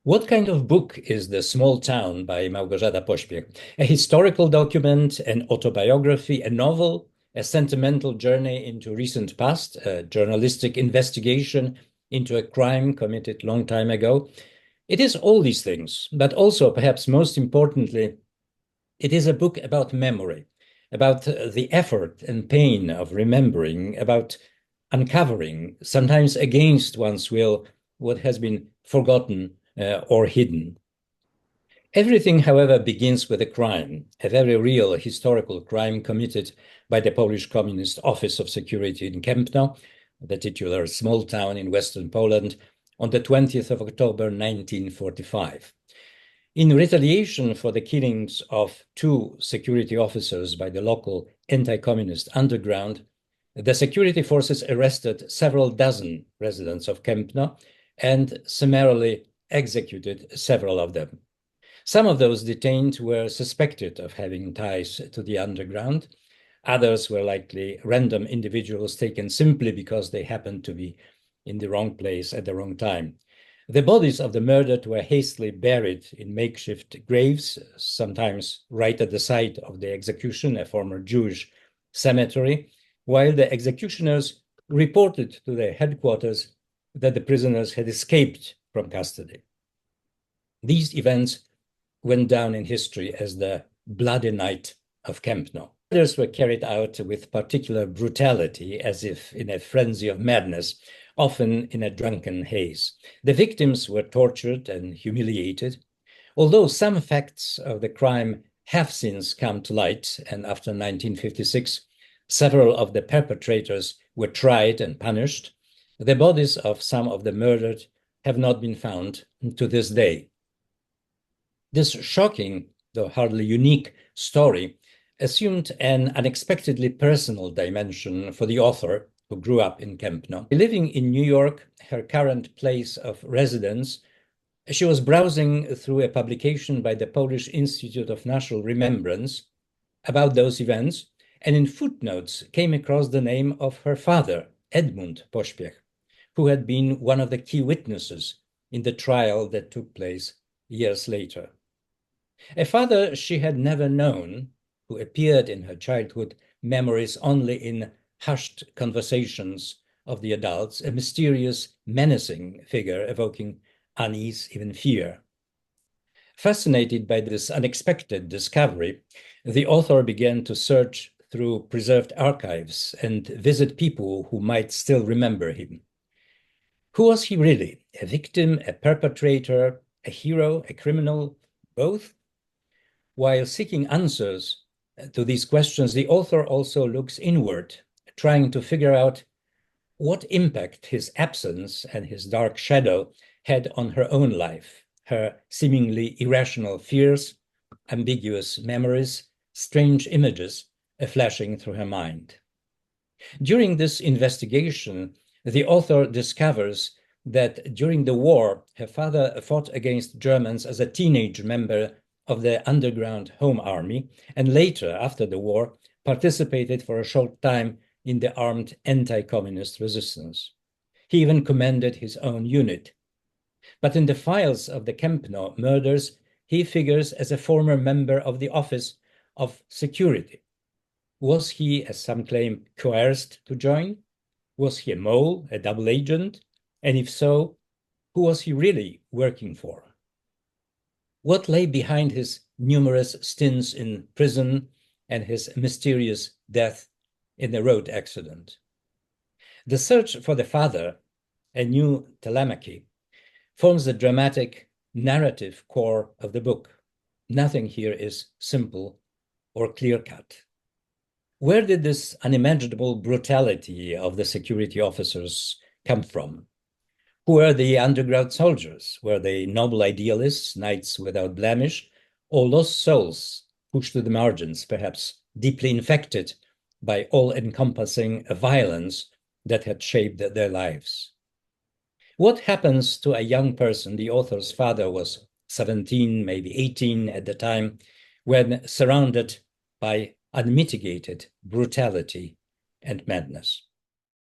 What kind of book is The Small Town by Malgorzata Pospiech? A historical document, an autobiography, a novel, a sentimental journey into recent past, a journalistic investigation into a crime committed long time ago? It is all these things, but also, perhaps most importantly, it is a book about memory, about the effort and pain of remembering, about uncovering, sometimes against one's will, what has been forgotten or hidden. Everything, however, begins with a crime, a very real historical crime committed by the Polish Communist Office of Security in Kępno, the titular small town in western Poland, on the 20th of October 1945. In retaliation for the killings of two security officers by the local anti-communist underground, the security forces arrested several dozen residents of Kępno and summarily executed several of them. Some of those detained were suspected of having ties to the underground. Others were likely random individuals taken simply because they happened to be in the wrong place at the wrong time. The bodies of the murdered were hastily buried in makeshift graves, sometimes right at the site of the execution, a former Jewish cemetery, while the executioners reported to their headquarters that the prisoners had escaped from custody. These events went down in history as the Bloody Night of Kępno. Murders were carried out with particular brutality, as if in a frenzy of madness, often in a drunken haze. The victims were tortured and humiliated. Although some facts of the crime have since come to light, and after 1956, several of the perpetrators were tried and punished, the bodies of some of the murdered have not been found to this day. This shocking, though hardly unique, story assumed an unexpectedly personal dimension for the author, who grew up in Kępno. Living in New York, her current place of residence, she was browsing through a publication by the Polish Institute of National Remembrance about those events, and in footnotes came across the name of her father, Edmund Pospiech, who had been one of the key witnesses in the trial that took place years later. A father she had never known, who appeared in her childhood memories only in hushed conversations of the adults, a mysterious, menacing figure evoking unease, even fear. Fascinated by this unexpected discovery, the author began to search through preserved archives and visit people who might still remember him. Who was he really? A victim, a perpetrator, a hero, a criminal, both? While seeking answers to these questions, the author also looks inward, trying to figure out what impact his absence and his dark shadow had on her own life, her seemingly irrational fears, ambiguous memories, strange images flashing through her mind. During this investigation, the author discovers that during the war, her father fought against Germans as a teenage member of the underground Home Army, and later, after the war, participated for a short time in the armed anti-communist resistance. He even commanded his own unit. But in the files of the Kępno murders, he figures as a former member of the Office of Security. Was he, as some claim, coerced to join? Was he a mole, a double agent? And if so, who was he really working for? What lay behind his numerous stints in prison and his mysterious death in a road accident? The search for the father, a new Telemachy, forms the dramatic narrative core of the book. Nothing here is simple or clear-cut. Where did this unimaginable brutality of the security officers come from? Who were the underground soldiers? Were they noble idealists, knights without blemish, or lost souls pushed to the margins, perhaps deeply infected by all-encompassing violence that had shaped their lives? What happens to a young person? The author's father was 17, maybe 18 at the time, when surrounded by unmitigated brutality and madness.